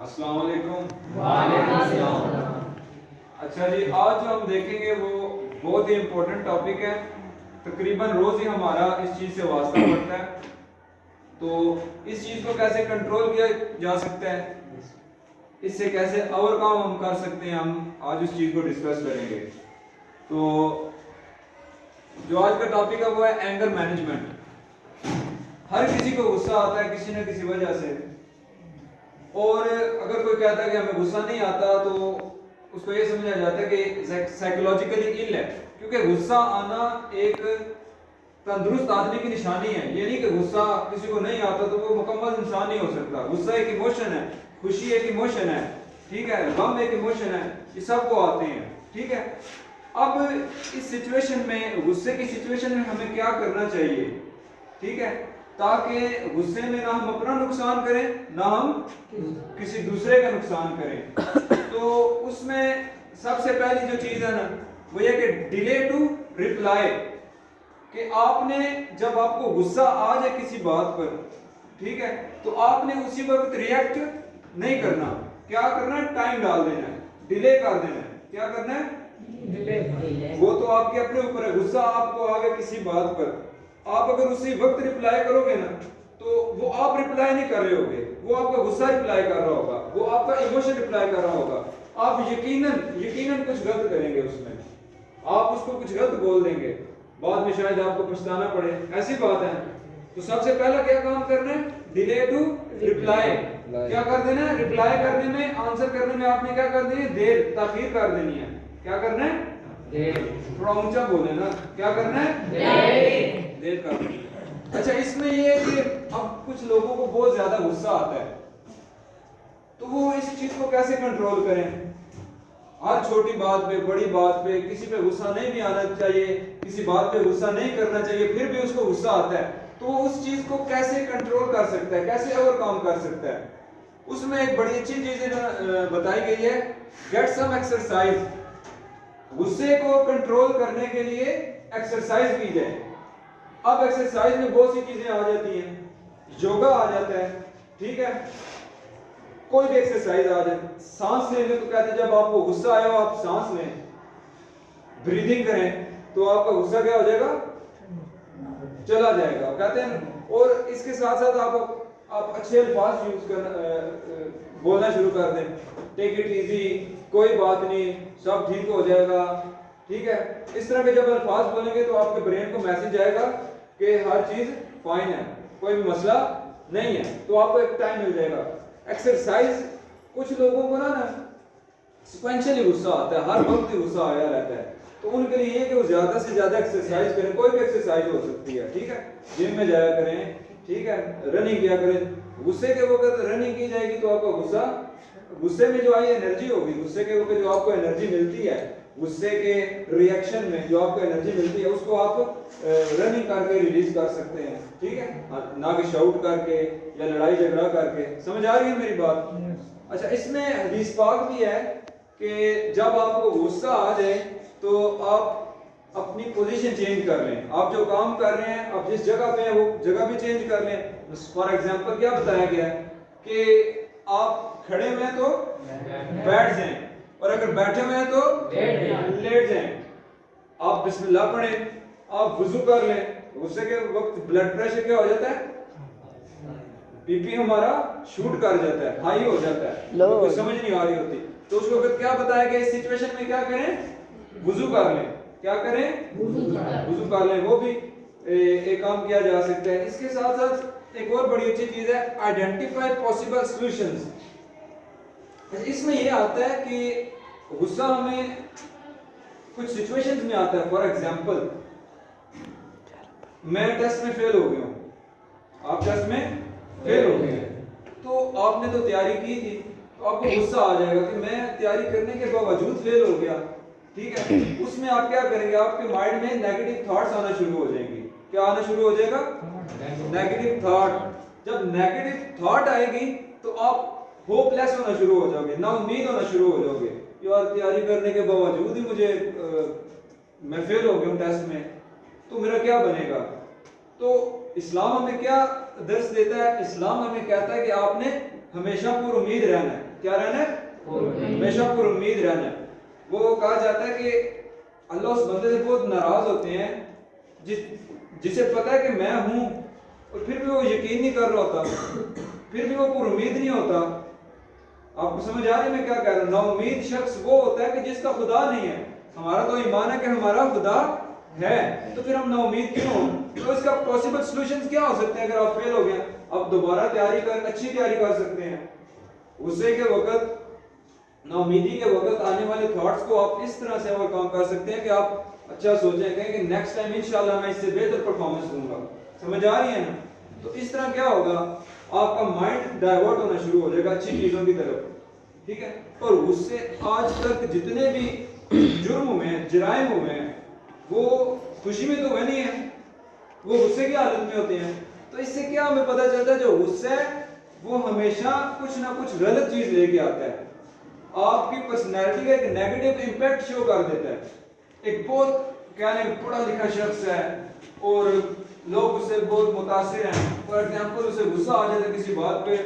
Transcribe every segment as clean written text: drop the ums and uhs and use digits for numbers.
السلام علیکم۔ وعلیکم السلام۔ اچھا جی، آج جو ہم دیکھیں گے وہ بہت ہی امپورٹنٹ ٹاپک ہے، تقریباً روز ہی ہمارا اس چیز سے واسطہ پڑتا ہے۔ تو اس چیز کو کیسے کنٹرول کیا جا سکتا ہے، اس سے کیسے اوور کم ہم کر سکتے ہیں، ہم آج اس چیز کو ڈسکس کریں گے۔ تو جو آج کا ٹاپک ہے وہ ہے اینگر مینجمنٹ۔ ہر کسی کو غصہ آتا ہے کسی نہ کسی وجہ سے، اور اگر کوئی کہتا ہے کہ ہمیں غصہ نہیں آتا تو اس کو یہ سمجھا جاتا ہے کہ سائیکولوجیکلی ill ہے، کیونکہ غصہ آنا ایک تندرست آدمی کی نشانی ہے۔ یہ نہیں کہ غصہ کسی کو نہیں آتا تو وہ مکمل انسان نہیں ہو سکتا۔ غصہ ایک ایموشن ہے، خوشی ایک ایموشن ہے، ٹھیک ہے، غم ایک ایموشن ہے، یہ سب کو آتے ہیں، ٹھیک ہے۔ اب اس سچویشن میں، غصے کی سچویشن میں ہمیں کیا کرنا چاہیے، ٹھیک ہے، تاکہ غصے میں نہ ہم اپنا نقصان کریں نہ ہم کسی دوسرے کا نقصان کریں۔ تو اس میں سب سے پہلی جو چیز ہے نا وہ یہ کہ ڈیلے ٹو ریپلائی، کہ آپ نے جب آپ کو غصہ آ جائے کسی بات پر، ٹھیک ہے، تو آپ نے اسی وقت ریئیکٹ نہیں کرنا۔ کیا کرنا ہے؟ ٹائم ڈال دینا ہے، ڈیلے کر دینا ہے۔ کیا کرنا ہے؟ وہ تو آپ کے اپنے اوپر ہے۔ غصہ آپ کو آ گیا کسی بات پر، آپ اگر اسی وقت ریپلائی کرو گے نا تو وہ آپ ریپلائی نہیں کر رہے ہوگے، وہ آپ کا غصہ ریپلائی کر رہا ہوگا، وہ آپ کا ایموشن ریپلائی کر رہا ہوگا۔ آپ یقیناً کچھ غلط کریں گے، اس میں آپ اس کو کچھ غلط بول دیں گے، بعد میں شاید آپ کو پچھتانا پڑے، ایسی بات ہے۔ تو سب سے پہلا کیا کام کرنا ہے؟ Delay to reply. کیا کر دینا ہے؟ ریپلائی کرنے میں، آنسر کرنے میں آپ نے کیا کر دینی ہے؟ دیر، تاخیر کر دینی ہے۔ کیا کرنا ہے؟ دیر۔ تھوڑا اونچا بولیں نا، کیا کرنا ہے؟ دیر کرنا ہے۔ اچھا، اس میں یہ ہے کہ اب کچھ لوگوں کو بہت زیادہ غصہ آتا ہے، تو وہ اس چیز کو کیسے کنٹرول کریں؟ ہر چھوٹی بات پہ، بڑی بات پہ، کسی پہ غصہ نہیں بھی آنا چاہیے، کسی بات پہ غصہ نہیں کرنا چاہیے، پھر بھی اس کو غصہ آتا ہے، تو وہ اس چیز کو کیسے کنٹرول کر سکتا ہے، کیسے اوور کم کر سکتا ہے؟ اس میں ایک بڑی اچھی چیز بتائی گئی ہے، گیٹ سم ایکسرسائز۔ غصے کو کنٹرول کرنے کے لیے ایکسرسائز کی جائے۔ اب ایکسرسائز میں بہت سی چیزیں آ جاتی ہیں، یوگا آ جاتا ہے، ٹھیک ہے، کوئی بھی ایکسرسائز آ جائے۔ سانس لینے کو کہتے ہیں، جب آپ کو غصہ آیا ہو آپ سانس لیں، بریدنگ کریں، تو آپ کا غصہ کیا ہو جائے گا؟ چلا جائے گا، کہتے ہیں۔ اور اس کے ساتھ ساتھ آپ اچھے الفاظ یوز کرنا، بولنا شروع کر دیں، ٹیک اٹ ایزی، کوئی بات نہیں، سب ٹھیک ہو جائے گا، ٹھیک ہے۔ اس طرح کے جب الفاظ بولیں گے تو آپ کے برین کو میسج آئے گا کہ ہر چیز فائن ہے، کوئی بھی مسئلہ نہیں ہے، تو آپ کو ایک ٹائم مل جائے گا۔ ایکسرسائز، کچھ لوگوں کو نا سیکوینشلی غصہ آتا ہے، ہر وقت ہی غصہ آیا رہتا ہے، تو ان کے لیے یہ کہ وہ زیادہ سے زیادہ ایکسرسائز کریں، کوئی بھی ایکسرسائز ہو سکتی ہے، ٹھیک ہے، جم میں جایا کریں، ٹھیک ہے، رننگ کیا کریں۔ غصے کے وقت رننگ کی جائے گی تو آپ کا غصے میں جو آئی انرجی ہوگی، غصے کے وقت جو آپ کو انرجی ملتی ہے، غصے کے ریئیکشن میں جو آپ کو انرجی ملتی ہے، اس کو آپ رننگ کر کے ریلیز کر سکتے ہیں، ٹھیک ہے، نہ کہ شاؤٹ کر کے یا لڑائی جھگڑا کر کے۔ سمجھ آ رہی ہے میری بات؟ اچھا، اس میں حدیث پاک بھی ہے کہ جب آپ کو غصہ آ جائے تو آپ اپنی پوزیشن چینج کر لیں، آپ جو کام کر رہے ہیں، آپ جس جگہ پہ ہیں وہ جگہ بھی چینج کر لیں۔ فار ایگزامپل کیا بتایا گیا ہے کہ آپ کھڑے ہوئے ہیں تو بیٹھ جائیں، اور اگر بیٹھے ہوئے ہیں تو لیٹ جائیں۔ آپ بسم اللہ پڑھیں، آپ وضو کر لیں۔ غصے کے وقت بلڈ پریشر کیا ہو جاتا ہے؟ بی پی ہمارا شوٹ کر جاتا ہے، ہائی ہو جاتا ہے، کوئی سمجھ نہیں آ رہی ہوتی، تو اس وقت کیا بتایا گیا؟ اس سچویشن میں کیا کریں؟ وضو کر لیں۔ کیا کریں؟ وضو کر لیں، وہ بھی ایک کام کیا جا سکتا ہے۔ اس کے ساتھ ساتھ ایک اور بڑی اچھی چیز ہے، آئیڈینٹیفائی پاسبل سولوشنز۔ اس میں یہ آتا ہے کہ غصہ ہمیں کچھ سچویشنز میں آتا ہے۔ فار ایگزامپل، میں ٹیسٹ میں فیل ہو گیا ہوں، آپ ٹیسٹ میں فیل ہو گئے، تو آپ نے تو تیاری کی تھی، تو آپ کو غصہ آ جائے گا کہ میں تیاری کرنے کے باوجود فیل ہو گیا، ٹھیک ہے۔ اس میں آپ کیا کریں گے؟ آپ کے مائنڈ میں نیگیٹو تھاٹس آنا شروع ہو جائیں گے۔ کیا آنا شروع ہو جائے گا؟ Negative thought. جب نیگیٹو تھاٹ آئے گی تو آپ ہوپ لیس ہونا شروع ہو جاؤ گے، نا امید ہونا شروع ہو جاؤ گے، یار تیاری کرنے کے باوجود ہی میں فیل ہو گیا ہوں ٹیسٹ میں، تو میرا کیا بنے گا؟ تو اسلام ہمیں کیا درس دیتا ہے؟ اسلام ہمیں کہتا ہے کہ آپ نے ہمیشہ پر امید رہنا ہے. کیا رہنا ہے؟ ہمیشہ پر امید رہنا ہے. وہ کہا جاتا ہے کہ اللہ اس بندے سے بہت ناراض ہوتے ہیں جسے پتا ہے کہ میں ہوں اور پھر بھی وہ یقین نہیں کر رہا ہوتا, پھر بھی وہ پر امید نہیں ہوتا. آپ کو سمجھ آ رہی ہے میں کیا کہہ رہا ہوں؟ نا امید شخص وہ ہوتا ہے کہ جس کا خدا نہیں ہے. ہمارا تو ایمان ہے کہ ہمارا خدا ہے, تو پھر ہم نا امید کیوں ہوں؟ تو اس کا پاسبل سولوشنز کیا ہو سکتے ہیں؟ اگر آپ فیل ہو گئے آپ دوبارہ اچھی تیاری کر سکتے ہیں. غصے کے وقت, نا امیدی کے وقت آنے والے تھاٹس کو آپ اس طرح سے اوور کم کر سکتے ہیں کہ آپ اچھا سوچیں گے کہ نیکسٹ ٹائم انشاءاللہ میں اس سے بہتر پرفارمنس دوں گا. سمجھ آ رہی ہے نا؟ تو اس طرح کیا ہوگا, آپ کا مائنڈ ڈائیورٹ ہونا شروع ہو جائے گا اچھی چیزوں کی طرف. ٹھیک ہے. اور اس سے آج تک جتنے بھی جرم ہوئے ہیں, جرائم ہوئے ہیں, وہ خوشی میں تو ہوئے نہیں ہیں, وہ غصے کی حالت میں ہوتے ہیں. تو اس سے کیا ہمیں پتہ چلتا ہے؟ جو غصہ ہے وہ ہمیشہ کچھ نہ کچھ غلط چیز لے کے آتا ہے. آپ کی پرسنالٹی کا ایک نیگیٹو امپیکٹ شو کر دیتا ہے. ایک بہت کہنے پڑھا لکھا شخص ہے اور لوگ اس سے بہت متاثر ہیں, فار ایگزامپل اسے غصہ آ جاتا ہے کسی بات پہ,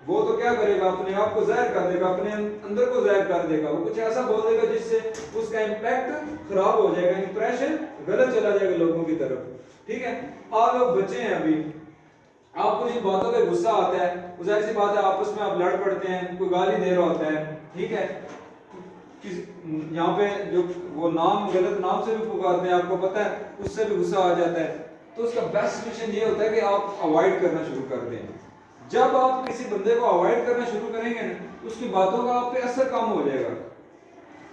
وہ تو کیا کرے گا؟ اپنے آپ کو ظاہر کر دے گا, اپنے اندر کو ظاہر کر دے گا. وہ کچھ ایسا بول دے گا جس سے اس کا امپیکٹ خراب ہو جائے گا, امپریشن غلط چلا جائے گا لوگوں کی طرف. ٹھیک ہے. آپ لوگ بچے ہیں, ابھی آپ کو جن باتوں پہ غصہ آتا ہے, وہ ظاہر سی بات ہے آپس میں آپ لڑ پڑتے ہیں, کوئی گالی دے رہا ہوتا ہے. ٹھیک ہے. یہاں پہ جو وہ نام غلط نام سے بھی پکارتے ہیں, آپ کو پتہ ہے, اس سے بھی غصہ آ جاتا ہے. تو اس کا بیسٹ سولوشن یہ ہوتا ہے کہ آپ اوائڈ کرنا شروع کر دیں. جب آپ کسی بندے کو اوائڈ کرنا شروع کریں گے نا, اس کی باتوں کا آپ پہ اثر کم ہو جائے گا.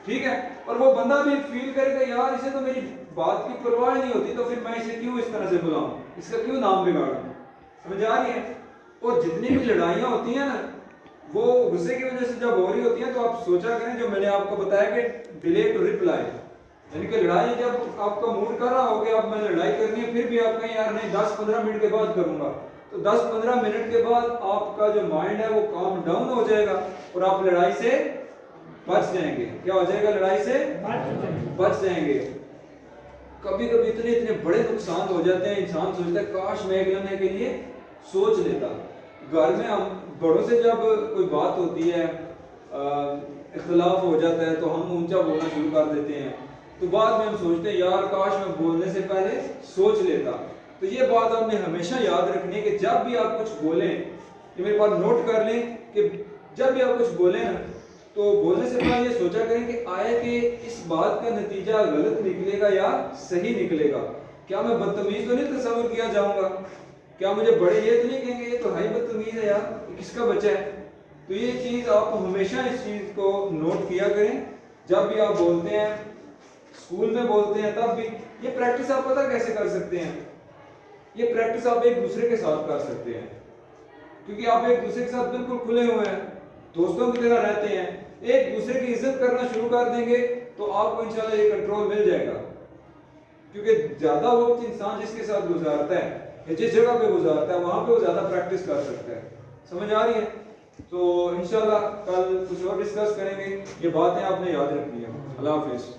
ٹھیک ہے. اور وہ بندہ بھی فیل کرے گا یار اسے تو میری بات کی پرواہ نہیں ہوتی, تو پھر میں اسے کیوں اس طرح سے بلاؤں, اس کا کیوں نام بگاڑوں. سمجھ آ رہی ہے؟ اور جتنی بھی لڑائیاں ہوتی ہیں نا, وہ غصے کی وجہ سے جب ہو رہی ہوتی ہیں, تو آپ سوچا کریں جو میں نے آپ کو بتایا کہ ڈیلے ٹو ریپلائی, یعنی کہ لڑائی جب آپ کا موڈ کر رہا ہو کہ اب میں لڑائی کرنی ہے, پھر بھی آپ کہیں یار نہیں 10-15 منٹ کے بعد کروں گا, تو 10-15 منٹ کے بعد آپ کا جو مائنڈ ہے وہ کام ڈاؤن ہو جائے گا اور آپ لڑائی سے بچ جائیں گے. کیا ہو جائے گا؟ لڑائی سے بچ جائیں گے. کبھی کبھی اتنے بڑے نقصان ہو جاتے ہیں, انسان سوچتا ہے کاش میں ایک لمحے کے لیے سوچ لیتا. گھر میں ہم بڑوں سے جب کوئی بات ہوتی ہے, اختلاف ہو جاتا ہے, تو ہم اونچا بولنا شروع کر دیتے ہیں. تو بعد میں ہم سوچتے ہیں یار کاش میں بولنے سے پہلے سوچ لیتا. تو یہ بات آپ نے ہمیشہ یاد رکھنی ہے کہ جب بھی آپ کچھ بولیں, یہ میرے پاس نوٹ کر لیں کہ جب بھی آپ کچھ بولیں تو بولنے سے پہلے یہ سوچا کریں کہ آئے کہ اس بات کا نتیجہ غلط نکلے گا یا صحیح نکلے گا. کیا میں بدتمیز تو نہیں تصور کیا جاؤں گا؟ کیا مجھے بڑے یہ تو نہیں کہیں گے یہ تو ہائی بدتمیز ہے یار, کس کا بچہ ہے؟ تو یہ چیز آپ ہمیشہ اس چیز کو نوٹ کیا کریں جب بھی آپ بولتے ہیں, اسکول میں بولتے ہیں تب بھی. یہ پریکٹس آپ پتہ کیسے کر سکتے ہیں؟ یہ پریکٹس آپ ایک دوسرے کے ساتھ کر سکتے ہیں, کیونکہ آپ ایک دوسرے کے ساتھ بالکل کھلے ہوئے ہیں, دوستوں کی طرح رہتے ہیں, ایک دوسرے کی عزت کرنا شروع کر دیں گے تو آپ کو انشاءاللہ یہ کنٹرول مل جائے گا. کیونکہ زیادہ وقت انسان جس کے ساتھ گزارتا ہے یا جس جگہ پہ گزارتا ہے وہاں پہ وہ زیادہ پریکٹس کر سکتا ہے. سمجھ آ رہی ہے؟ تو انشاءاللہ کل کچھ اور ڈسکس کریں گے. یہ باتیں آپ نے یاد رکھنی ہے. اللہ حافظ.